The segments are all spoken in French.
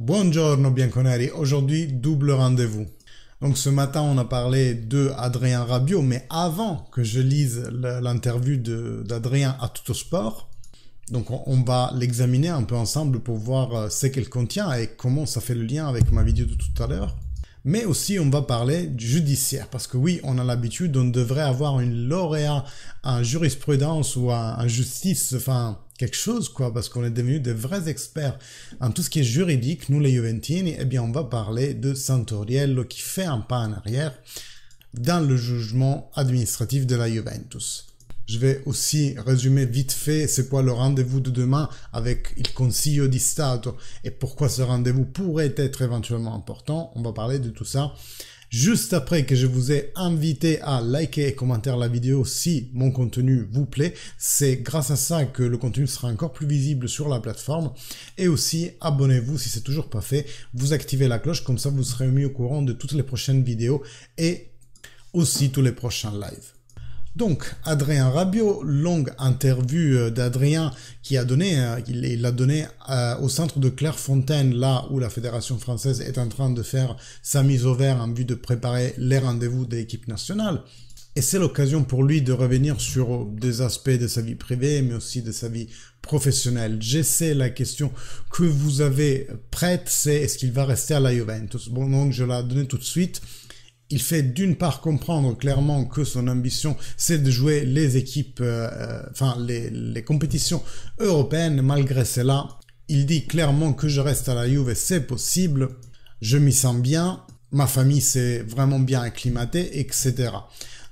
Buongiorno bianconeri, aujourd'hui double rendez-vous. Donc ce matin on a parlé de Adrien Rabiot, mais avant que je lise l'interview d'Adrien à Tuttosport, donc on va l'examiner un peu ensemble pour voir ce qu'elle contient et comment ça fait le lien avec ma vidéo de tout à l'heure. Mais aussi on va parler du judiciaire, parce que oui, on a l'habitude, on devrait avoir une lauréat en jurisprudence ou en justice, enfin quelque chose quoi, parce qu'on est devenus des vrais experts en tout ce qui est juridique, nous les Juventini. Eh bien on va parler de Santoriello qui fait un pas en arrière dans le jugement administratif de la Juventus. Je vais aussi résumer vite fait c'est quoi le rendez-vous de demain avec il Consiglio di Stato et pourquoi ce rendez-vous pourrait être éventuellement important. On va parler de tout ça juste après que je vous ai invité à liker et commenter la vidéo si mon contenu vous plaît. C'est grâce à ça que le contenu sera encore plus visible sur la plateforme. Et aussi, abonnez-vous si c'est toujours pas fait. Vous activez la cloche, comme ça vous serez mis au courant de toutes les prochaines vidéos et aussi tous les prochains lives. Donc, Adrien Rabiot, longue interview d'Adrien qui a donné, il l'a donné au centre de Clairefontaine, là où la Fédération française est en train de faire sa mise au vert en vue de préparer les rendez-vous de l'équipe nationale. Et c'est l'occasion pour lui de revenir sur des aspects de sa vie privée, mais aussi de sa vie professionnelle. Je sais la question que vous avez prête, c'est est-ce qu'il va rester à la Juventus? Bon, donc je la donne tout de suite. Il fait d'une part comprendre clairement que son ambition c'est de jouer les équipes, les compétitions européennes. Malgré cela, il dit clairement que je reste à la Juve, c'est possible, je m'y sens bien, ma famille s'est vraiment bien acclimatée, etc.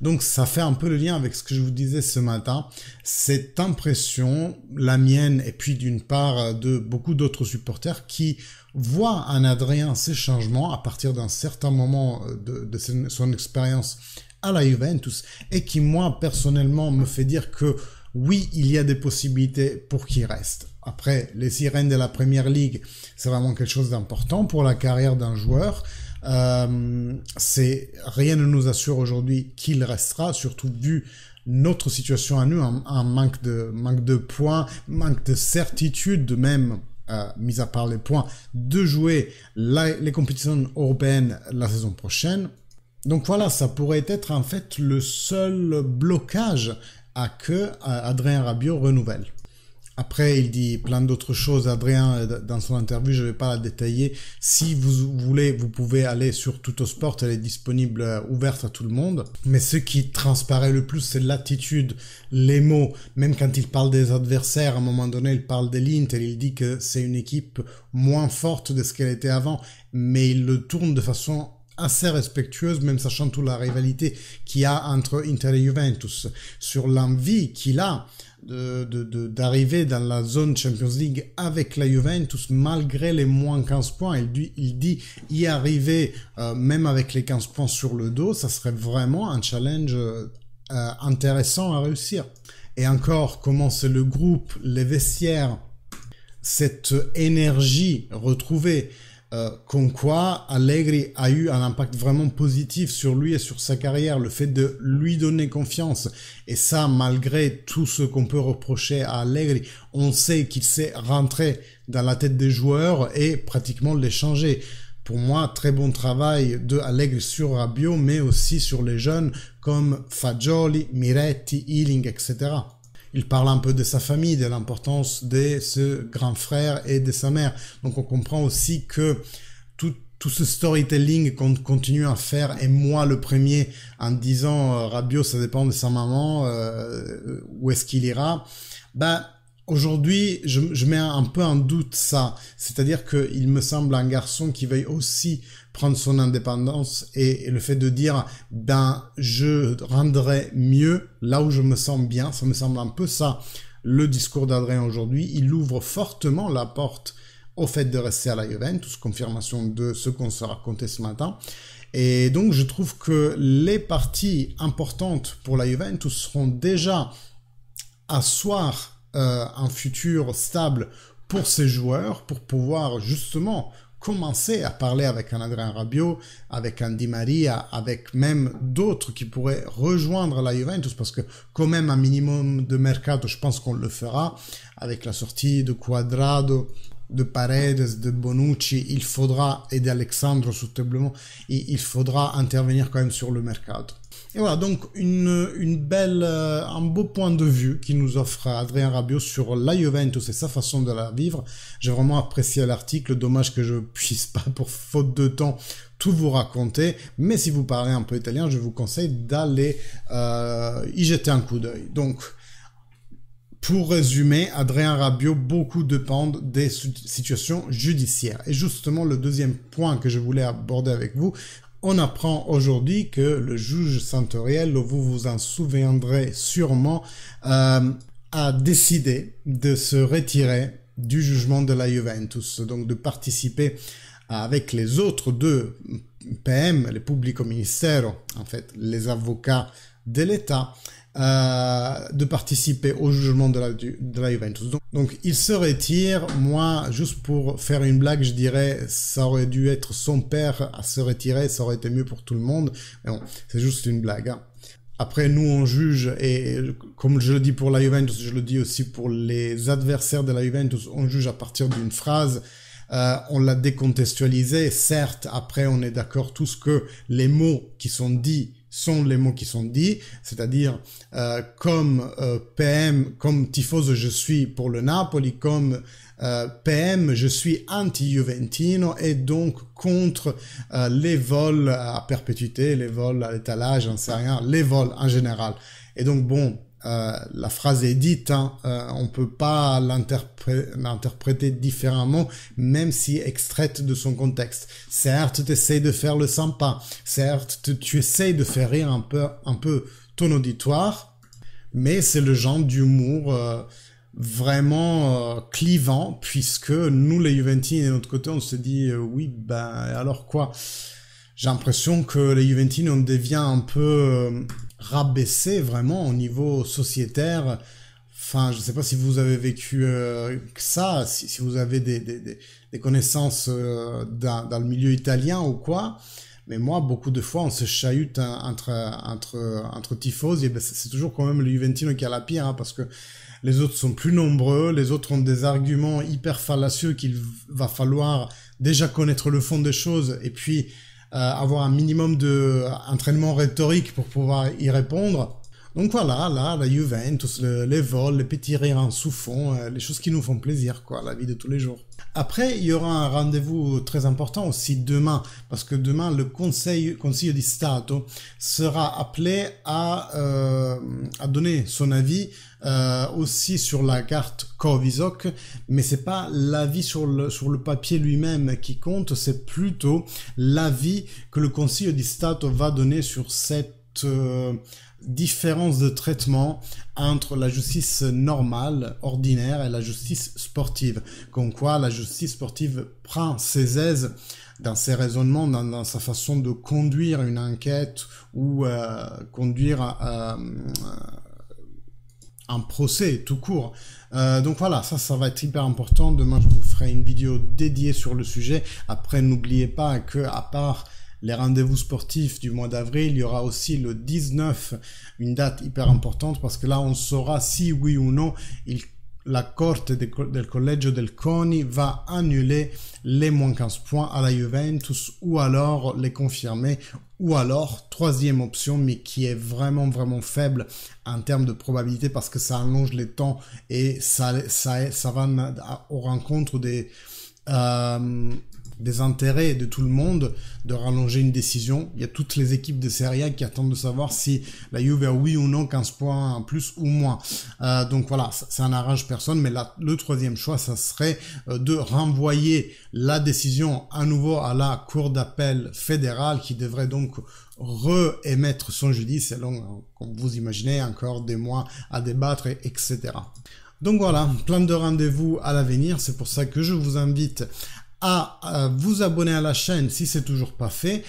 Donc ça fait un peu le lien avec ce que je vous disais ce matin, cette impression, la mienne et puis d'une part de beaucoup d'autres supporters qui voient en Adrien ces changements à partir d'un certain moment de son expérience à la Juventus et qui moi personnellement me fait dire que oui, il y a des possibilités pour qu'il reste. Après, les sirènes de la Première Ligue, c'est vraiment quelque chose d'important pour la carrière d'un joueur. Rien ne nous assure aujourd'hui qu'il restera, surtout vu notre situation à nous, un manque de points, manque de certitude même, mis à part les points, de jouer les compétitions européennes la saison prochaine. Donc voilà, ça pourrait être en fait le seul blocage à que Adrien Rabiot renouvelle. Après, il dit plein d'autres choses, Adrien, dans son interview, je ne vais pas la détailler. Si vous voulez, vous pouvez aller sur Tuttosport, elle est disponible, ouverte à tout le monde. Mais ce qui transparaît le plus, c'est l'attitude, les mots. Même quand il parle des adversaires, à un moment donné, il parle de l'Inter, il dit que c'est une équipe moins forte de ce qu'elle était avant, mais il le tourne de façon assez respectueuse, même sachant toute la rivalité qu'il y a entre Inter et Juventus, sur l'envie qu'il a d'arriver dans la zone Champions League avec la Juventus malgré les moins 15 points. Il dit y arriver même avec les 15 points sur le dos, ça serait vraiment un challenge intéressant à réussir. Et encore, comment c'est le groupe, les vestiaires, cette énergie retrouvée, comme quoi Allegri a eu un impact vraiment positif sur lui et sur sa carrière, le fait de lui donner confiance, et ça malgré tout ce qu'on peut reprocher à Allegri, on sait qu'il s'est rentré dans la tête des joueurs et pratiquement les changer. Pour moi, très bon travail de Allegri sur Rabiot, mais aussi sur les jeunes comme Fagioli, Miretti, Ealing, etc. Il parle un peu de sa famille, de l'importance de ce grand frère et de sa mère. Donc on comprend aussi que tout ce storytelling qu'on continue à faire, et moi le premier, en disant Rabiot ça dépend de sa maman, où est-ce qu'il ira, aujourd'hui, je mets un peu en doute ça. C'est-à-dire qu'il me semble un garçon qui veuille aussi prendre son indépendance et le fait de dire, je rendrai mieux là où je me sens bien. Ça me semble un peu ça, le discours d'Adrien aujourd'hui. Il ouvre fortement la porte au fait de rester à la Juventus, confirmation de ce qu'on se racontait ce matin. Et donc, je trouve que les parties importantes pour la Juventus seront déjà asseoir un futur stable pour ces joueurs, pour pouvoir justement commencer à parler avec un Adrien Rabiot, avec un Di Maria, avec même d'autres qui pourraient rejoindre la Juventus, parce que quand même un minimum de mercato, je pense qu'on le fera, avec la sortie de Cuadrado, de Paredes, de Bonucci, il faudra, et d'Alexandre soutenablement, il faudra intervenir quand même sur le mercato. Et voilà, donc un beau point de vue qui nous offre Adrien Rabiot sur la Juventus et sa façon de la vivre. J'ai vraiment apprécié l'article, dommage que je puisse pas, pour faute de temps, tout vous raconter, mais si vous parlez un peu italien, je vous conseille d'aller y jeter un coup d'œil. Donc, pour résumer, Adrien Rabiot, beaucoup dépendent des situations judiciaires. Et justement, le deuxième point que je voulais aborder avec vous, on apprend aujourd'hui que le juge Santoriello, vous vous en souviendrez sûrement, a décidé de se retirer du jugement de la Juventus, donc de participer avec les autres deux PM, les Publico Ministero, en fait les avocats de l'État, de participer au jugement de la Juventus. Donc il se retire. Moi, juste pour faire une blague, je dirais ça aurait dû être son père à se retirer, ça aurait été mieux pour tout le monde. Mais bon, c'est juste une blague, hein. Après, nous, on juge, et comme je le dis pour la Juventus, je le dis aussi pour les adversaires de la Juventus, on juge à partir d'une phrase. On l'a décontextualisé, certes, après on est d'accord tous que les mots qui sont dits sont les mots qui sont dits, c'est-à-dire comme PM, comme tifoso je suis pour le Napoli, comme PM je suis anti-Juventino et donc contre les vols à perpétuité, les vols à l'étalage, j'en sais rien, les vols en général. Et donc bon, la phrase est dite, hein, on peut pas l'interpréter différemment, même si extraite de son contexte. Certes, tu essayes de faire le sympa, certes, tu essayes de faire rire un peu ton auditoire, mais c'est le genre d'humour vraiment clivant, puisque nous, les Juventini, de notre côté, on se dit oui, ben alors quoi? J'ai l'impression que les Juventini, on devient un peu rabaissé vraiment au niveau sociétaire. Enfin, je sais pas si vous avez vécu ça, si vous avez des connaissances dans le milieu italien ou quoi. Mais moi, beaucoup de fois, on se chahute entre tifosi, et ben c'est toujours quand même le Juventino qui a la pire, hein, parce que les autres sont plus nombreux, les autres ont des arguments hyper fallacieux qu'il va falloir déjà connaître le fond des choses, et puis avoir un minimum d'entraînement rhétorique pour pouvoir y répondre. Donc voilà, là, la Juventus, les vols, les petits rires en sous-fond, les choses qui nous font plaisir, quoi, la vie de tous les jours. Après, il y aura un rendez-vous très important aussi demain, parce que demain, le Consiglio di Stato sera appelé à donner son avis aussi sur la carte Covisoc, mais c'est pas l'avis sur le papier lui-même qui compte, c'est plutôt l'avis que le Consiglio di Stato va donner sur cette différence de traitement entre la justice normale, ordinaire, et la justice sportive. Comme quoi, la justice sportive prend ses aises dans ses raisonnements, dans sa façon de conduire une enquête ou conduire un procès tout court. Donc voilà, ça va être hyper important. Demain, je vous ferai une vidéo dédiée sur le sujet. Après, n'oubliez pas que, à part les rendez-vous sportifs du mois d'avril, il y aura aussi le 19, une date hyper importante, parce que là, on saura si oui ou non la Corte del Collegio del CONI va annuler les moins 15 points à la Juventus, ou alors les confirmer, ou alors, troisième option, mais qui est vraiment faible en termes de probabilité, parce que ça allonge les temps et ça va aux rencontres des intérêts de tout le monde de rallonger une décision. Il y a toutes les équipes de Serie A qui attendent de savoir si la Juve a oui ou non 15 points en plus ou moins. Donc voilà, ça n'arrange personne, mais le troisième choix, ça serait de renvoyer la décision à nouveau à la Cour d'appel fédérale, qui devrait donc re-émettre son judice, et donc, comme vous imaginez, encore des mois à débattre, etc. Donc voilà, plein de rendez-vous à l'avenir. C'est pour ça que je vous invite à vous abonner à la chaîne si c'est toujours pas fait.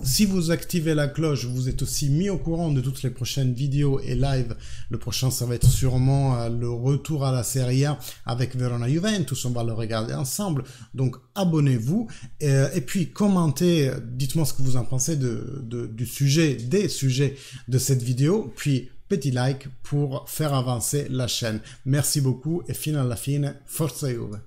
Si vous activez la cloche, vous êtes aussi mis au courant de toutes les prochaines vidéos et live. Le prochain, ça va être sûrement le retour à la Serie A avec Verona Juventus. On va le regarder ensemble. Donc abonnez-vous et puis commentez. Dites-moi ce que vous en pensez des sujets de cette vidéo. Puis petit like pour faire avancer la chaîne. Merci beaucoup et fino alla fine, Forza Juve!